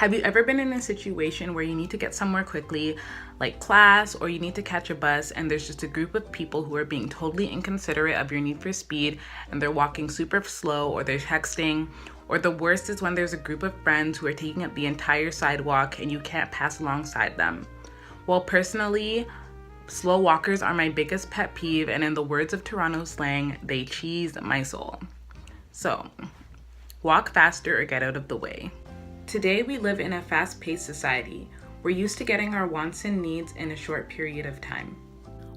Have you ever been in a situation where you need to get somewhere quickly, like class, or you need to catch a bus, and there's just a group of people who are being totally inconsiderate of your need for speed, and they're walking super slow, or they're texting, or the worst is when there's a group of friends who are taking up the entire sidewalk and you can't pass alongside them? Well, personally, slow walkers are my biggest pet peeve, and in the words of Toronto slang, they cheese my soul. So, walk faster or get out of the way. Today, we live in a fast-paced society. We're used to getting our wants and needs in a short period of time.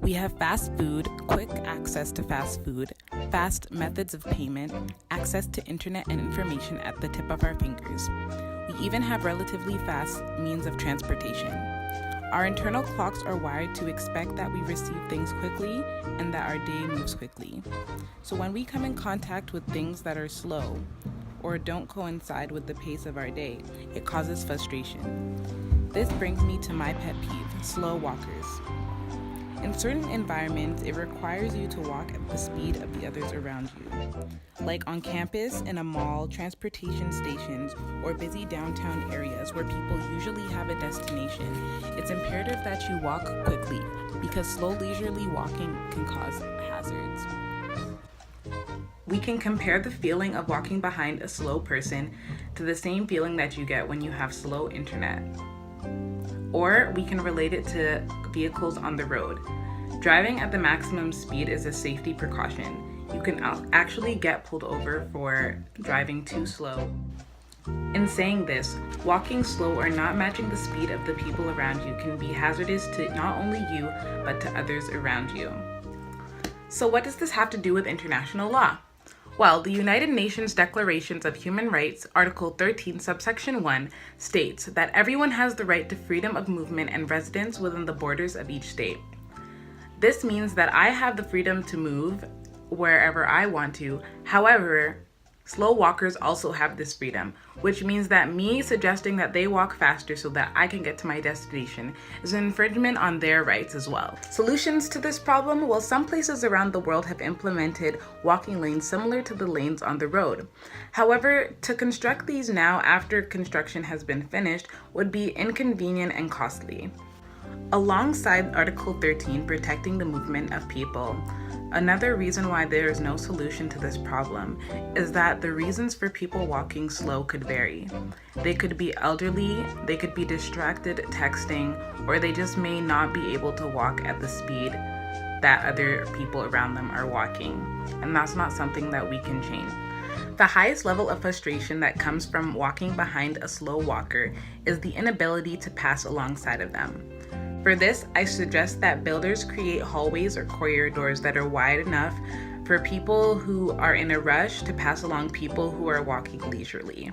We have fast food, quick access to fast food, fast methods of payment, access to internet and information at the tip of our fingers. We even have relatively fast means of transportation. Our internal clocks are wired to expect that we receive things quickly and that our day moves quickly. So when we come in contact with things that are slow, or don't coincide with the pace of our day, it causes frustration. This brings me to my pet peeve, slow walkers. In certain environments, it requires you to walk at the speed of the others around you. Like on campus, in a mall, transportation stations, or busy downtown areas where people usually have a destination, it's imperative that you walk quickly because slow leisurely walking can cause hazards. We can compare the feeling of walking behind a slow person to the same feeling that you get when you have slow internet. Or we can relate it to vehicles on the road. Driving at the maximum speed is a safety precaution. You can actually get pulled over for driving too slow. In saying this, walking slow or not matching the speed of the people around you can be hazardous to not only you, but to others around you. So what does this have to do with international law? Well, the United Nations Declarations of Human Rights, Article 13, subsection 1, states that everyone has the right to freedom of movement and residence within the borders of each state. This means that I have the freedom to move wherever I want to. However, slow walkers also have this freedom, which means that me suggesting that they walk faster so that I can get to my destination is an infringement on their rights as well. Solutions to this problem? Well, some places around the world have implemented walking lanes similar to the lanes on the road. However, to construct these now after construction has been finished would be inconvenient and costly. Alongside Article 13 protecting the movement of people, another reason why there is no solution to this problem is that the reasons for people walking slow could vary. They could be elderly, they could be distracted texting, or they just may not be able to walk at the speed that other people around them are walking. And that's not something that we can change. The highest level of frustration that comes from walking behind a slow walker is the inability to pass alongside of them. For this, I suggest that builders create hallways or corridors that are wide enough for people who are in a rush to pass along people who are walking leisurely.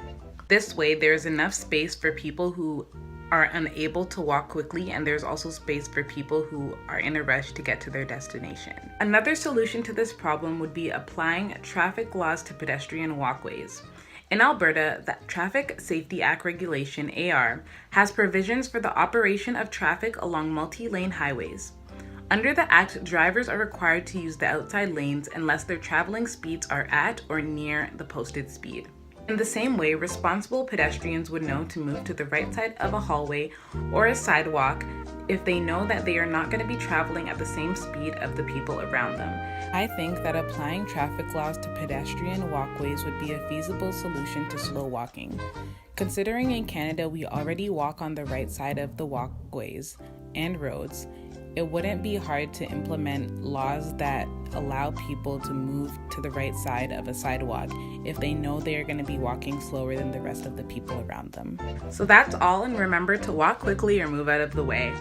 This way, there's enough space for people who are unable to walk quickly, and there's also space for people who are in a rush to get to their destination. Another solution to this problem would be applying traffic laws to pedestrian walkways. In Alberta, the Traffic Safety Act Regulation, AR, has provisions for the operation of traffic along multi-lane highways. Under the Act, drivers are required to use the outside lanes unless their traveling speeds are at or near the posted speed. In the same way, responsible pedestrians would know to move to the right side of a hallway or a sidewalk if they know that they are not going to be traveling at the same speed of the people around them. I think that applying traffic laws to pedestrian walkways would be a feasible solution to slow walking. Considering in Canada we already walk on the right side of the walkways and roads, it wouldn't be hard to implement laws that allow people to move to the right side of a sidewalk if they know they are going to be walking slower than the rest of the people around them. So that's all, and remember to walk quickly or move out of the way.